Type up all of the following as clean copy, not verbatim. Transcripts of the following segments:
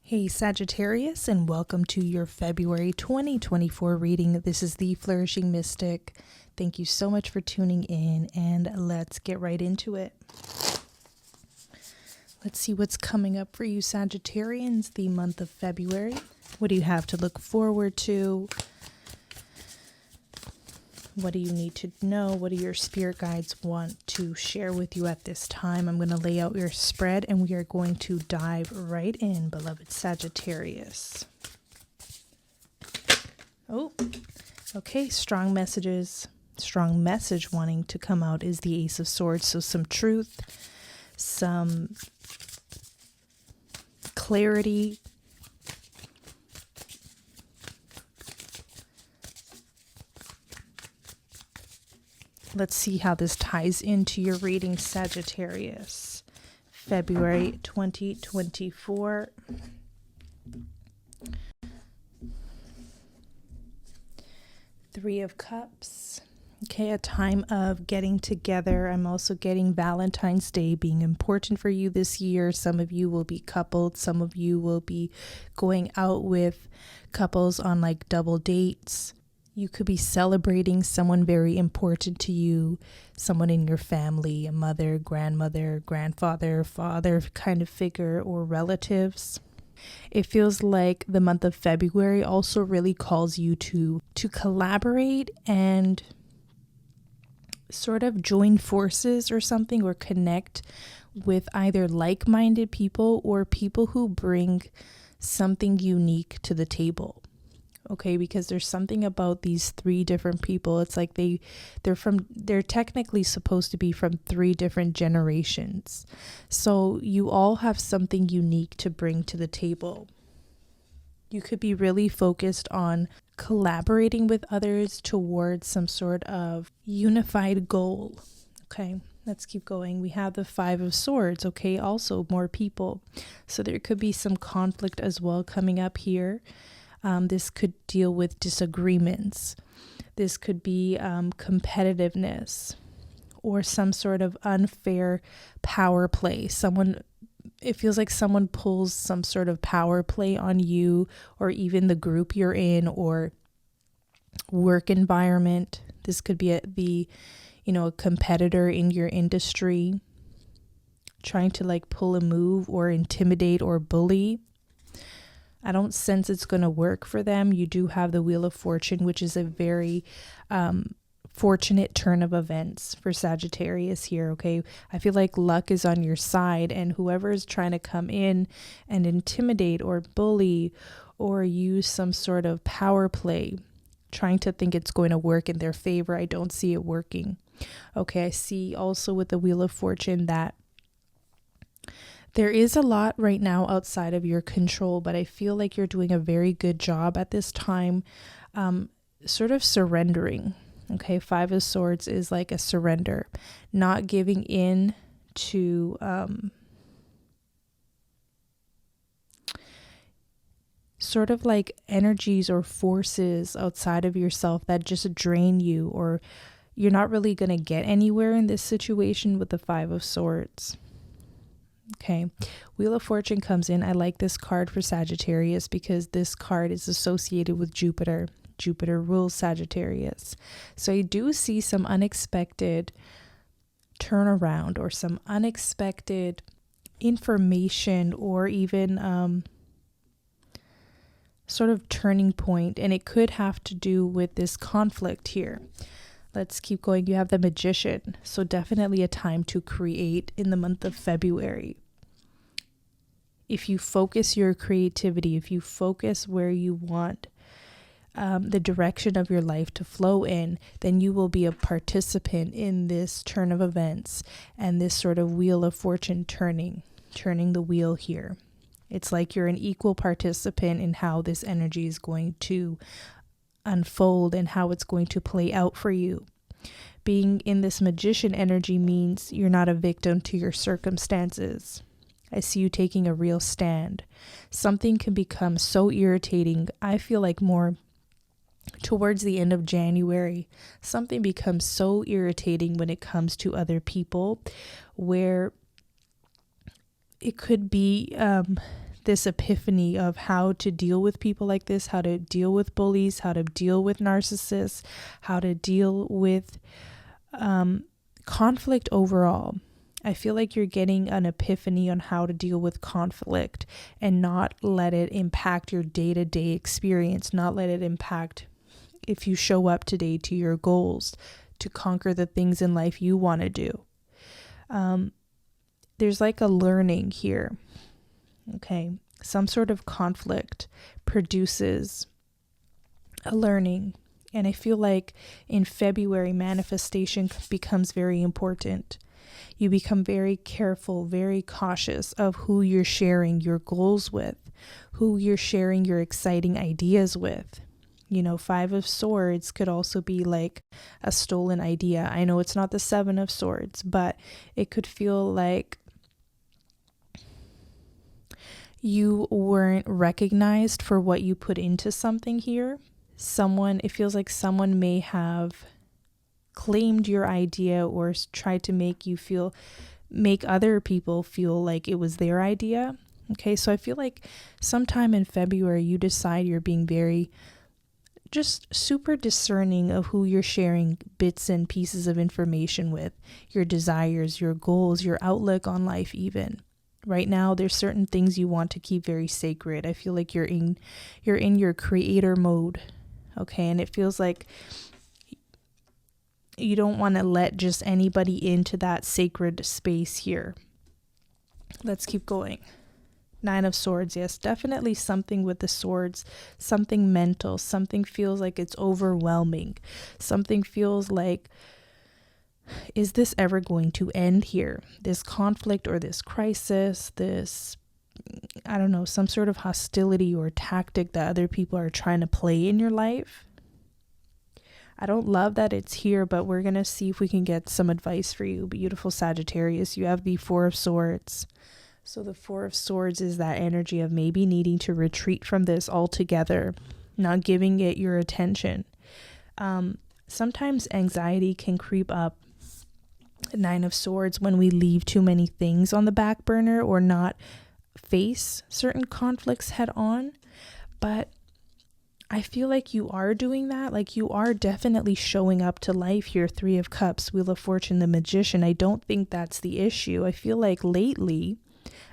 Hey Sagittarius, and welcome to your February 2024 reading. This is the Flourishing Mystic. Thank you so much for tuning in, and let's get right into it. Let's see what's coming up for you Sagittarians the month of February. What do you have to look forward to? What do you need to know? What do your spirit guides want to share with you at this time? I'm going to lay out your spread and we are going to dive right in, beloved Sagittarius. Oh, okay. Strong messages. Strong message wanting to come out is the Ace of Swords. So some truth, some clarity. Let's see how this ties into your reading, Sagittarius. February 2024. Three of Cups. Okay, a time of getting together. I'm also getting Valentine's Day being important for you this year. Some of you will be coupled. Some of you will be going out with couples on like double dates. You could be celebrating someone very important to you, someone in your family, a mother, grandmother, grandfather, father kind of figure, or relatives. It feels like the month of February also really calls you to collaborate and sort of join forces or something, or connect with either like-minded people or people who bring something unique to the table. Okay, because there's something about these three different people. It's like they're technically supposed to be from three different generations. So you all have something unique to bring to the table. You could be really focused on collaborating with others towards some sort of unified goal. Okay, let's keep going. We have the Five of Swords. Okay, also more people. So there could be some conflict as well coming up here. This could deal with disagreements. This could be competitiveness or some sort of unfair power play. It feels like someone pulls some sort of power play on you, or even the group you're in, or work environment. This could be a competitor in your industry trying to like pull a move or intimidate or bully. I don't sense it's going to work for them. You do have the Wheel of Fortune, which is a very fortunate turn of events for Sagittarius here, okay? I feel like luck is on your side, and whoever is trying to come in and intimidate or bully or use some sort of power play, trying to think it's going to work in their favor, I don't see it working. Okay, I see also with the Wheel of Fortune that there is a lot right now outside of your control, but I feel like you're doing a very good job at this time, sort of surrendering. Okay, Five of Swords is like a surrender, not giving in to sort of like energies or forces outside of yourself that just drain you, or you're not really going to get anywhere in this situation with the Five of Swords. Okay, Wheel of Fortune comes in. I like this card for Sagittarius because this card is associated with Jupiter. Jupiter rules Sagittarius. So I do see some unexpected turnaround or some unexpected information, or even sort of turning point. And it could have to do with this conflict here. Let's keep going. You have the Magician. So definitely a time to create in the month of February. If you focus your creativity, if you focus where you want the direction of your life to flow in, then you will be a participant in this turn of events and this sort of Wheel of Fortune turning the wheel here. It's like you're an equal participant in how this energy is going to unfold and how it's going to play out for you. Being in this Magician energy means you're not a victim to your circumstances. I see you taking a real stand. Something can become so irritating. I feel like more towards the end of January, something becomes so irritating when it comes to other people, where it could be this epiphany of how to deal with people like this, how to deal with bullies, how to deal with narcissists, how to deal with conflict overall. I feel like you're getting an epiphany on how to deal with conflict and not let it impact your day-to-day experience, not let it impact if you show up today to your goals, to conquer the things in life you want to do. There's like a learning here. Okay. Some sort of conflict produces a learning. And I feel like in February, manifestation becomes very important. You become very careful, very cautious of who you're sharing your goals with, who you're sharing your exciting ideas with. You know, 5 of Swords could also be like a stolen idea. I know it's not the 7 of Swords, but it could feel like you weren't recognized for what you put into something here. It feels like someone may have claimed your idea or tried to make other people feel like it was their idea. Okay, so I feel like sometime in February, you decide you're being very just super discerning of who you're sharing bits and pieces of information with, your desires, your goals, your outlook on life even. Right now, there's certain things you want to keep very sacred. I feel like you're in your creator mode, okay? And it feels like you don't want to let just anybody into that sacred space here. Let's keep going. 9 of Swords, yes, definitely something with the swords, something mental, something feels like it's overwhelming. Something feels like, is this ever going to end here? This conflict or this crisis, this, I don't know, some sort of hostility or tactic that other people are trying to play in your life. I don't love that it's here, but we're going to see if we can get some advice for you. Beautiful Sagittarius, you have the 4 of Swords. So the 4 of Swords is that energy of maybe needing to retreat from this altogether, not giving it your attention. Sometimes anxiety can creep up. 9 of Swords when we leave too many things on the back burner or not face certain conflicts head on. But I feel like you are doing that. Like you are definitely showing up to life here. 3 of Cups, Wheel of Fortune, the Magician. I don't think that's the issue. I feel like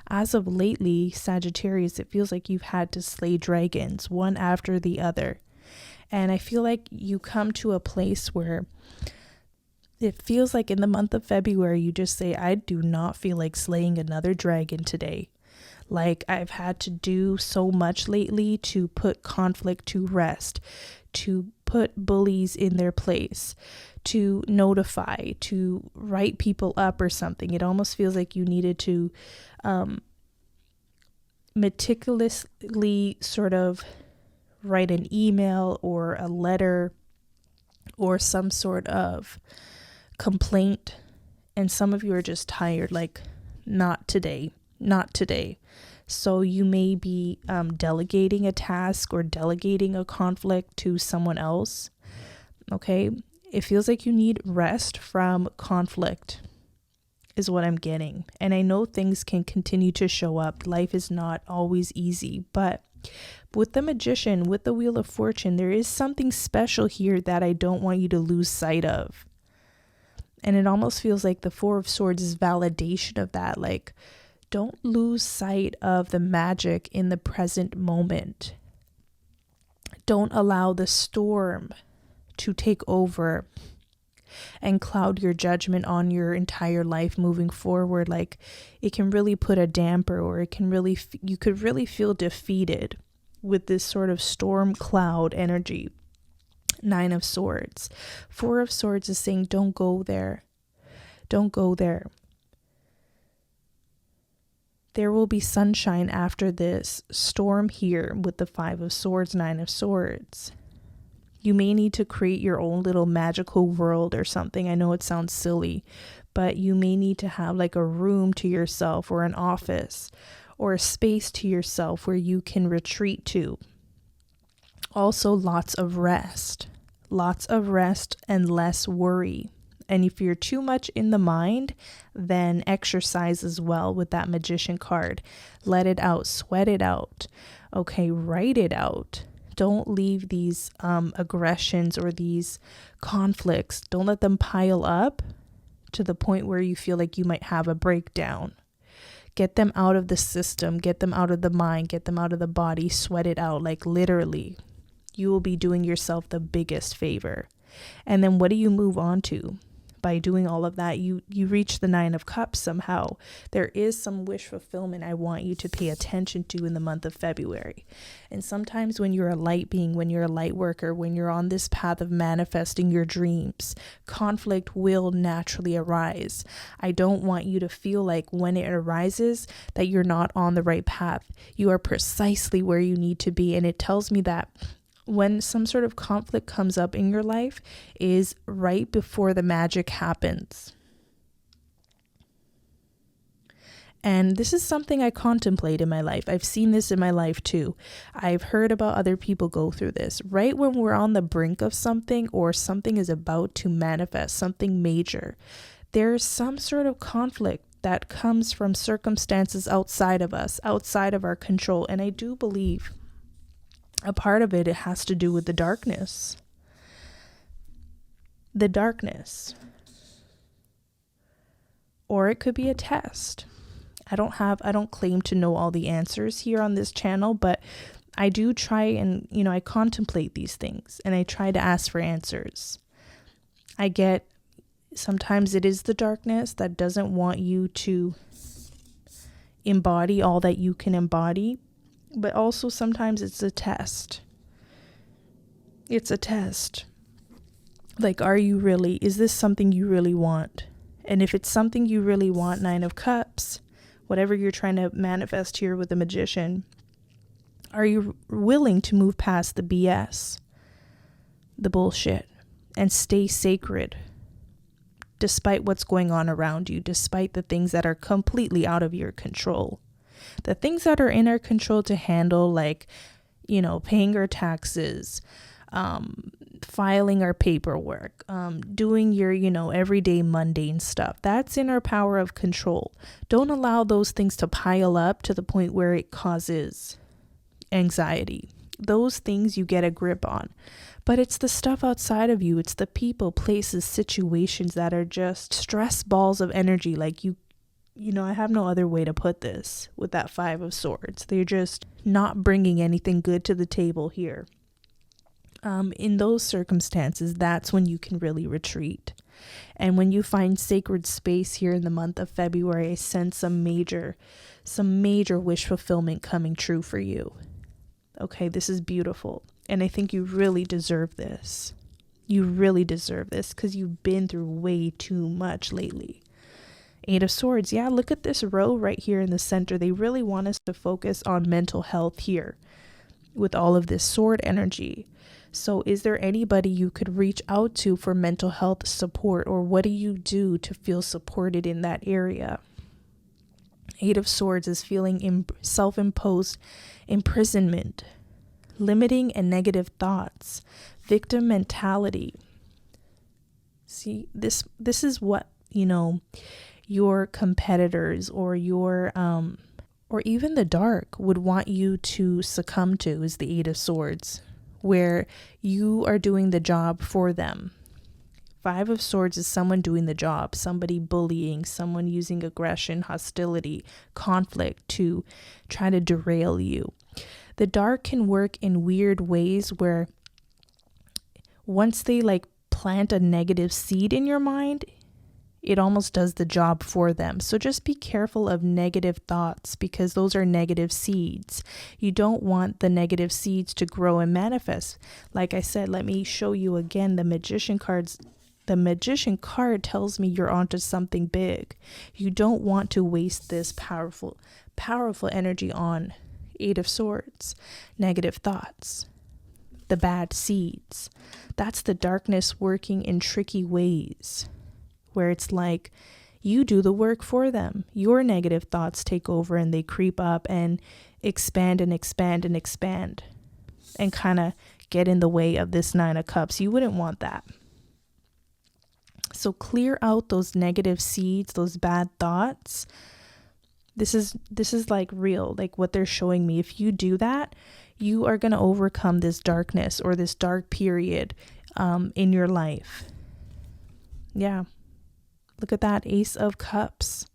as of lately, Sagittarius, it feels like you've had to slay dragons one after the other. And I feel like you come to a place where it feels like in the month of February, you just say, I do not feel like slaying another dragon today. Like I've had to do so much lately to put conflict to rest, to put bullies in their place, to notify, to write people up or something. It almost feels like you needed to meticulously sort of write an email or a letter or some sort of complaint, and some of you are just tired, like not today. So you may be delegating a task or delegating a conflict to someone else. Okay, it feels like you need rest from conflict is what I'm getting. And I know things can continue to show up. Life is not always easy, but with the Magician, with the Wheel of Fortune, there is something special here that I don't want you to lose sight of. And it almost feels like the 4 of Swords is validation of that. Like, don't lose sight of the magic in the present moment. Don't allow the storm to take over and cloud your judgment on your entire life moving forward. Like, it can really put a damper, or you could really feel defeated with this sort of storm cloud energy. 9 of Swords. 4 of Swords is saying, don't go there. Don't go there. There will be sunshine after this storm here with the 5 of Swords, 9 of Swords. You may need to create your own little magical world or something. I know it sounds silly, but you may need to have like a room to yourself or an office or a space to yourself where you can retreat to. Also, lots of rest and less worry. And if you're too much in the mind, then exercise as well with that Magician card. Let it out, sweat it out. Okay, write it out. Don't leave these aggressions or these conflicts. Don't let them pile up to the point where you feel like you might have a breakdown. Get them out of the system, get them out of the mind, get them out of the body, sweat it out. Like literally, you will be doing yourself the biggest favor. And then what do you move on to? By doing all of that, you reach the 9 of Cups somehow. There is some wish fulfillment I want you to pay attention to in the month of February. And sometimes when you're a light being, when you're a light worker, when you're on this path of manifesting your dreams, conflict will naturally arise. I don't want you to feel like when it arises that you're not on the right path. You are precisely where you need to be. And it tells me that when some sort of conflict comes up in your life is right before the magic happens. And this is something I contemplate in my life. I've seen this in my life too. I've heard about other people go through this. Right when we're on the brink of something or something is about to manifest, something major, there's some sort of conflict that comes from circumstances outside of us, outside of our control. And I do believe a part of it has to do with the darkness. The darkness. Or it could be a test. I don't claim to know all the answers here on this channel, but I do try and, I contemplate these things and I try to ask for answers. Sometimes it is the darkness that doesn't want you to embody all that you can embody. But also sometimes it's a test. It's a test. Like, is this something you really want? And if it's something you really want, 9 of Cups, whatever you're trying to manifest here with the Magician, are you willing to move past the BS, the bullshit, and stay sacred despite what's going on around you, despite the things that are completely out of your control? The things that are in our control to handle, like, paying our taxes, filing our paperwork, doing your, everyday mundane stuff. That's in our power of control. Don't allow those things to pile up to the point where it causes anxiety. Those things you get a grip on. But it's the stuff outside of you. It's the people, places, situations that are just stress balls of energy. Like I have no other way to put this with that 5 of Swords. They're just not bringing anything good to the table here. In those circumstances, that's when you can really retreat. And when you find sacred space here in the month of February, I sense some major wish fulfillment coming true for you. Okay, this is beautiful. And I think you really deserve this. You really deserve this because you've been through way too much lately. 8 of Swords. Yeah, look at this row right here in the center. They really want us to focus on mental health here with all of this sword energy. So is there anybody you could reach out to for mental health support, or what do you do to feel supported in that area? 8 of Swords is feeling self-imposed imprisonment, limiting and negative thoughts, victim mentality. See, this is what, your competitors or or even the dark would want you to succumb to, is the 8 of Swords, where you are doing the job for them. 5 of Swords is someone doing the job, somebody bullying, someone using aggression, hostility, conflict to try to derail you. The dark can work in weird ways where once they plant a negative seed in your mind, it almost does the job for them. So just be careful of negative thoughts because those are negative seeds. You don't want the negative seeds to grow and manifest. Like I said, let me show you again the Magician cards. The Magician card tells me you're onto something big. You don't want to waste this powerful energy on 8 of Swords, negative thoughts, the bad seeds. That's the darkness working in tricky ways, where it's like you do the work for them. Your negative thoughts take over and they creep up and expand and expand and expand and kind of get in the way of this 9 of Cups. You wouldn't want that. So clear out those negative seeds, those bad thoughts. This is like real, like what they're showing me. If you do that, you are going to overcome this darkness or this dark period in your life. Yeah. Look at that. Ace of Cups.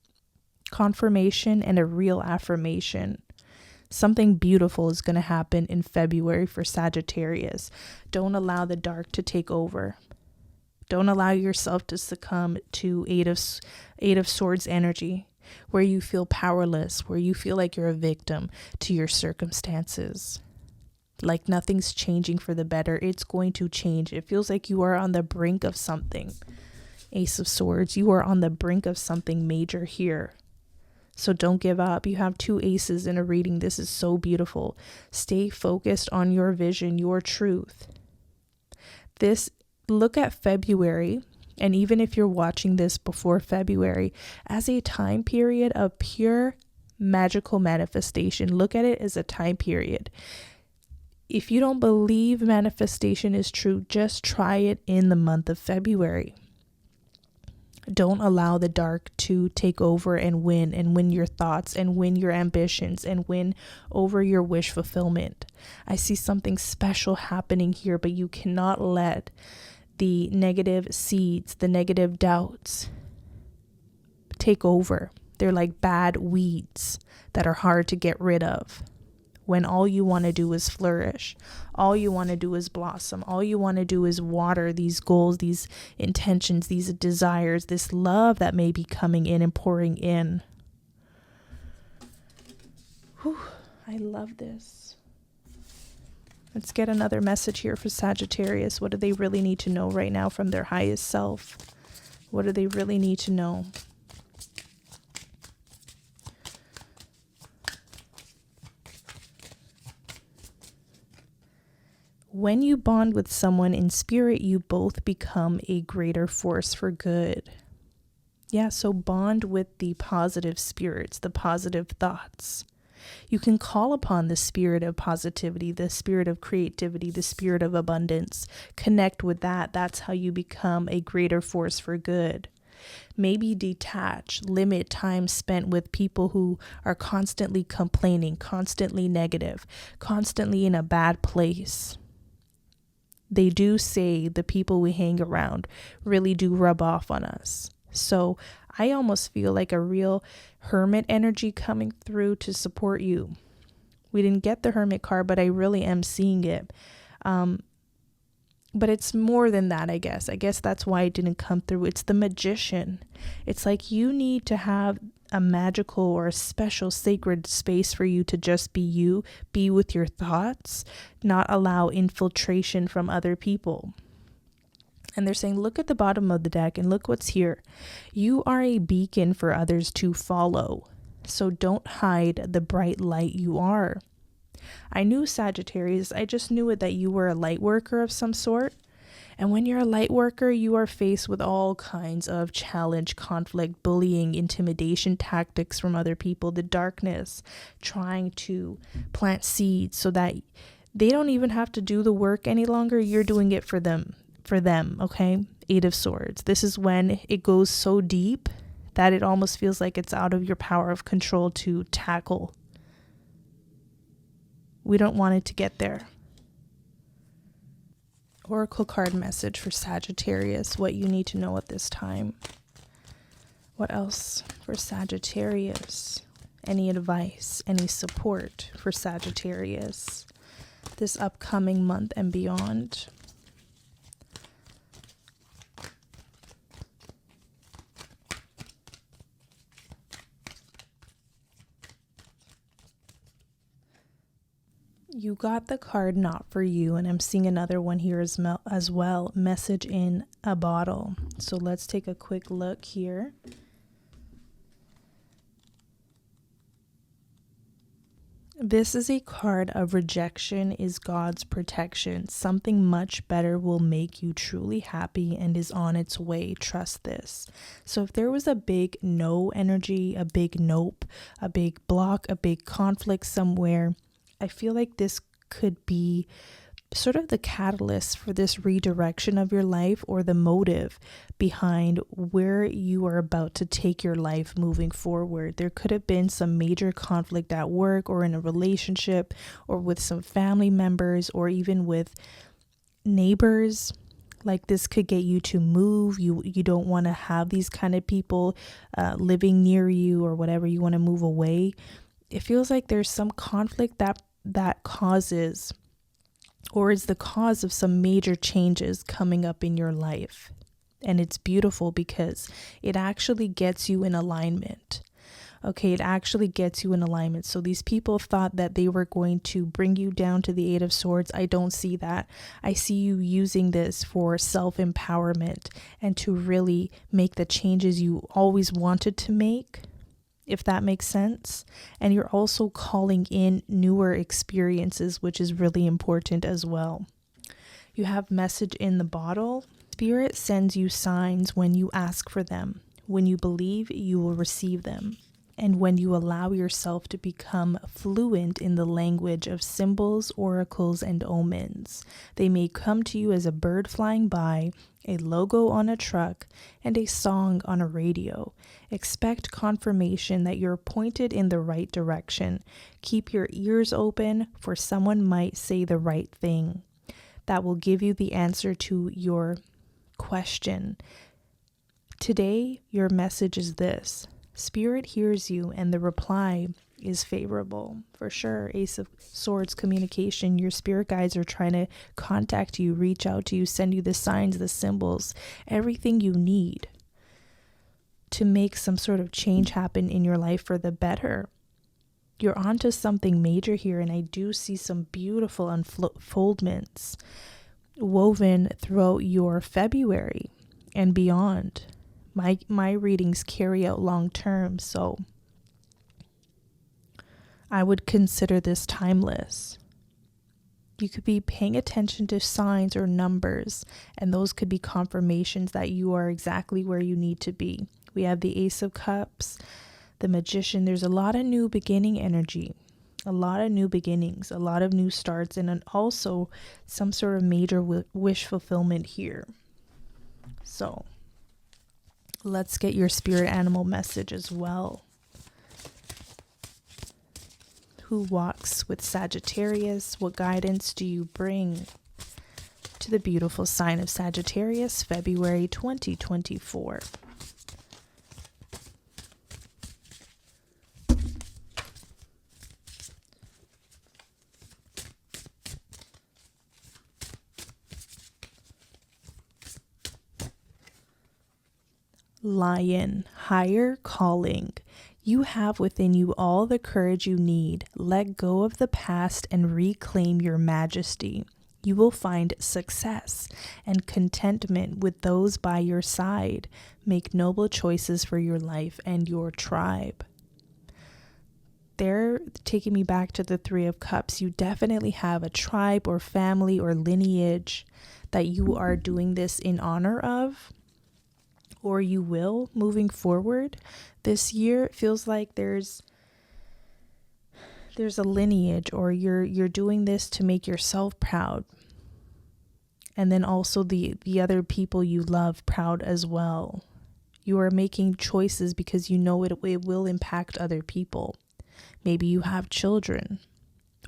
Confirmation and a real affirmation. Something beautiful is going to happen in February for Sagittarius. Don't allow the dark to take over. Don't allow yourself to succumb to Eight of Swords energy, where you feel powerless, where you feel like you're a victim to your circumstances. Like nothing's changing for the better. It's going to change. It feels like you are on the brink of something. Ace of Swords, you are on the brink of something major here. So don't give up. You have 2 aces in a reading. This is so beautiful. Stay focused on your vision, your truth. Look at February, and even if you're watching this before February, as a time period of pure magical manifestation. Look at it as a time period. If you don't believe manifestation is true, just try it in the month of February. Don't allow the dark to take over and win your thoughts and win your ambitions and win over your wish fulfillment. I see something special happening here, but you cannot let the negative seeds, the negative doubts take over. They're like bad weeds that are hard to get rid of. When all you want to do is flourish, all you want to do is blossom, all you want to do is water these goals, these intentions, these desires, this love that may be coming in and pouring in. Whew, I love this. Let's get another message here for Sagittarius. What do they really need to know right now from their highest self? What do they really need to know? When you bond with someone in spirit, you both become a greater force for good. Yeah, so bond with the positive spirits, the positive thoughts. You can call upon the spirit of positivity, the spirit of creativity, the spirit of abundance. Connect with that. That's how you become a greater force for good. Maybe detach, limit time spent with people who are constantly complaining, constantly negative, constantly in a bad place. They do say the people we hang around really do rub off on us. So I almost feel like a real hermit energy coming through to support you. We didn't get the hermit card, but I really am seeing it. But it's more than that, I guess. I guess that's why it didn't come through. It's the magician. It's like you need to have a magical or a special sacred space for you to just be you, be with your thoughts, not allow infiltration from other people. And they're saying, look at the bottom of the deck and look what's here. You are a beacon for others to follow. So don't hide the bright light you are. I knew Sagittarius. I just knew it that you were a light worker of some sort. And when you're a light worker, you are faced with all kinds of challenge, conflict, bullying, intimidation tactics from other people, the darkness, trying to plant seeds so that they don't even have to do the work any longer. You're doing it for them, okay? 8 of Swords. This is when it goes so deep that it almost feels like it's out of your power of control to tackle. We don't want it to get there. Oracle card message for Sagittarius, what you need to know at this time. What else for Sagittarius? Any advice, any support for Sagittarius this upcoming month and beyond? You got the card Not For You, and I'm seeing another one here as well, Message in a Bottle. So let's take a quick look here. This is a card of rejection is God's protection. Something much better will make you truly happy and is on its way. Trust this. So if there was a big no energy, a big nope, a big block, a big conflict somewhere, I feel like this could be sort of the catalyst for this redirection of your life, or the motive behind where you are about to take your life moving forward. There could have been some major conflict at work, or in a relationship, or with some family members, or even with neighbors. Like, this could get you to move. You don't want to have these kind of people living near you, or whatever. You want to move away. It feels like there's some conflict that causes, or is the cause of, some major changes coming up in your life. And it's beautiful because it actually gets you in alignment. Okay, it actually gets you in alignment. So these people thought that they were going to bring you down to the Eight of Swords. I don't see that. I see you using this for self-empowerment and to really make the changes you always wanted to make, if that makes sense. And you're also calling in newer experiences, which is really important as well. You have message in the bottle. Spirit sends you signs when you ask for them. When you believe, you will receive them. And when you allow yourself to become fluent in the language of symbols, oracles, and omens, they may come to you as a bird flying by, a logo on a truck, and a song on a radio. Expect confirmation that you're pointed in the right direction. Keep your ears open, for someone might say the right thing. That will give you the answer to your question. Today, your message is this. Spirit hears you, and the reply is favorable. For sure, Ace of Swords communication. Your spirit guides are trying to contact you, reach out to you, send you the signs, the symbols, everything you need to make some sort of change happen in your life for the better. You're onto something major here, and I do see some beautiful unfoldments woven throughout your February and beyond. My readings carry out long term, so I would consider this timeless. You could be paying attention to signs or numbers, and those could be confirmations that you are exactly where you need to be. We have the Ace of Cups, the Magician. There's a lot of new beginning energy, a lot of new beginnings, a lot of new starts, and also some sort of major wish fulfillment here. So let's get your spirit animal message as well. Who walks with Sagittarius? What guidance do you bring to the beautiful sign of Sagittarius, February 2024? Lion, higher calling. You have within you all the courage you need. Let go of the past and reclaim your majesty. You will find success and contentment with those by your side. Make noble choices for your life and your tribe. They're taking me back to the Three of Cups. You definitely have a tribe or family or lineage that you are doing this in honor of, or you will moving forward. This year it feels like there's a lineage, or you're doing this to make yourself proud, and then also the other people you love proud as well. You are making choices because you know it will impact other people. Maybe you have children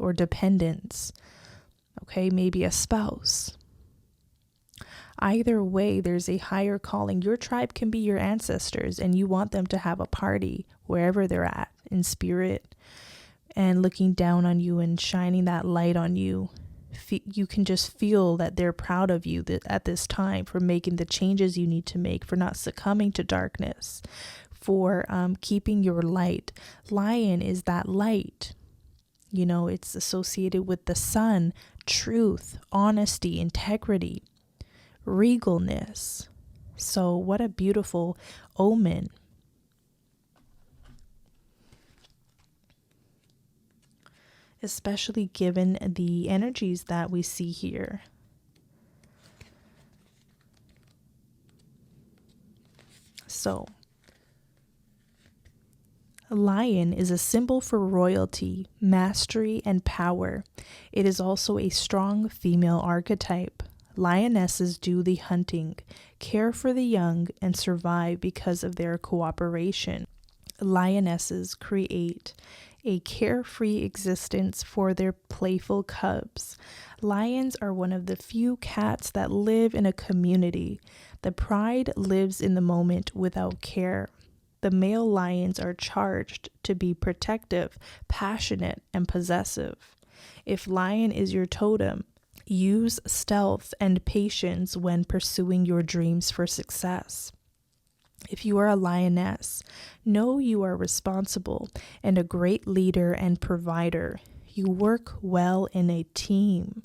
or dependents, okay, maybe a spouse. Either way, there's a higher calling. Your tribe can be your ancestors, and you want them to have a party wherever they're at in spirit, and looking down on you and shining that light on you. You can just feel that they're proud of you at this time for making the changes you need to make, for not succumbing to darkness, for keeping your light. Lion is that light. You know, it's associated with the sun, truth, honesty, integrity, regalness. So what a beautiful omen. Especially given the energies that we see here. So Lion is a symbol for royalty, mastery, and power. It is also a strong female archetype. Lionesses do the hunting, care for the young, and survive because of their cooperation. Lionesses create a carefree existence for their playful cubs. Lions are one of the few cats that live in a community. The pride lives in the moment without care. The male lions are charged to be protective, passionate, and possessive. If lion is your totem, use stealth and patience when pursuing your dreams for success. If you are a lioness, know you are responsible and a great leader and provider. You work well in a team.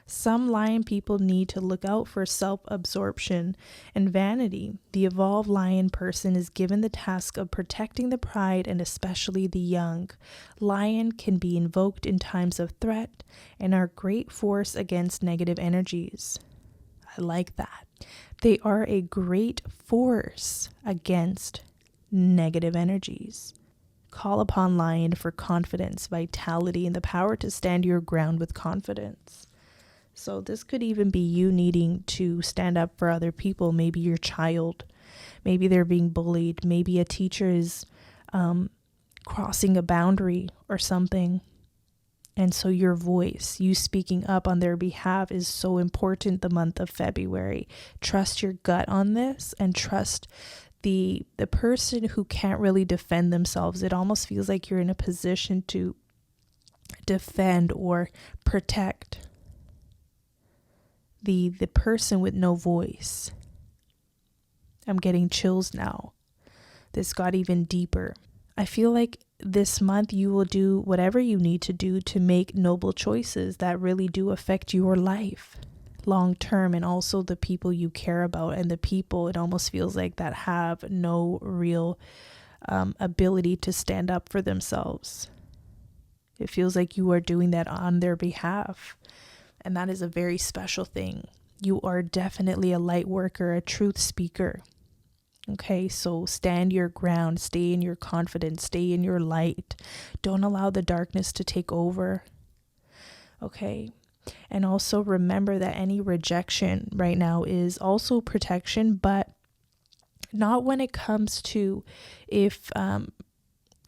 Some lion people need to look out for self-absorption and vanity. The evolved lion person is given the task of protecting the pride and especially the young. Lion can be invoked in times of threat and are a great force against negative energies. I like that. They are a great force against negative energies. Call upon lion for confidence, vitality, and the power to stand your ground with confidence. So this could even be you needing to stand up for other people. Maybe your child, maybe they're being bullied. Maybe a teacher is crossing a boundary or something. And so your voice, you speaking up on their behalf is so important the month of February. Trust your gut on this and trust the person who can't really defend themselves. It almost feels like you're in a position to defend or protect the person with no voice. I'm getting chills now. This got even deeper. I feel like this month you will do whatever you need to do to make noble choices that really do affect your life long term, and also the people you care about, and the people it almost feels like that have no real ability to stand up for themselves. It feels like you are doing that on their behalf. And that is a very special thing. You are definitely a light worker, a truth speaker. Okay, so stand your ground, stay in your confidence, stay in your light. Don't allow the darkness to take over. Okay, and also remember that any rejection right now is also protection, but not when it comes to if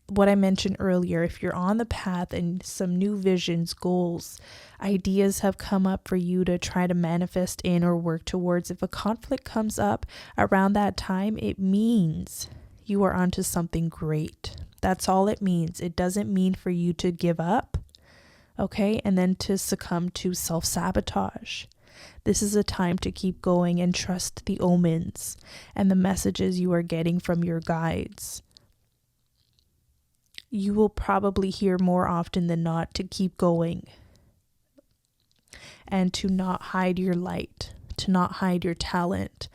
what I mentioned earlier, if you're on the path and some new visions, goals, ideas have come up for you to try to manifest in or work towards, if a conflict comes up around that time, it means you are onto something great. That's all it means. It doesn't mean for you to give up, okay, and then to succumb to self-sabotage. This is a time to keep going and trust the omens and the messages you are getting from your guides. You will probably hear more often than not to keep going and to not hide your light, to not hide your talent.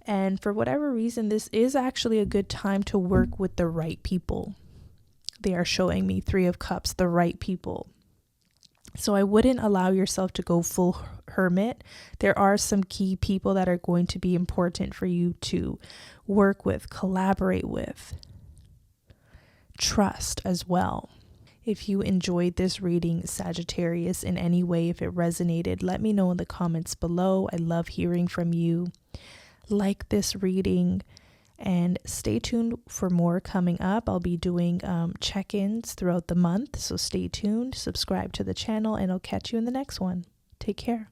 And for whatever reason, this is actually a good time to work with the right people. They are showing me 3 of Cups, the right people. So I wouldn't allow yourself to go full hermit. There are some key people that are going to be important for you to work with, collaborate with. Trust as well. If you enjoyed this reading, Sagittarius, in any way, if it resonated, let me know in the comments below. I love hearing from you. Like this reading and stay tuned for more coming up. I'll be doing check-ins throughout the month, so stay tuned, subscribe to the channel, and I'll catch you in the next one. Take care.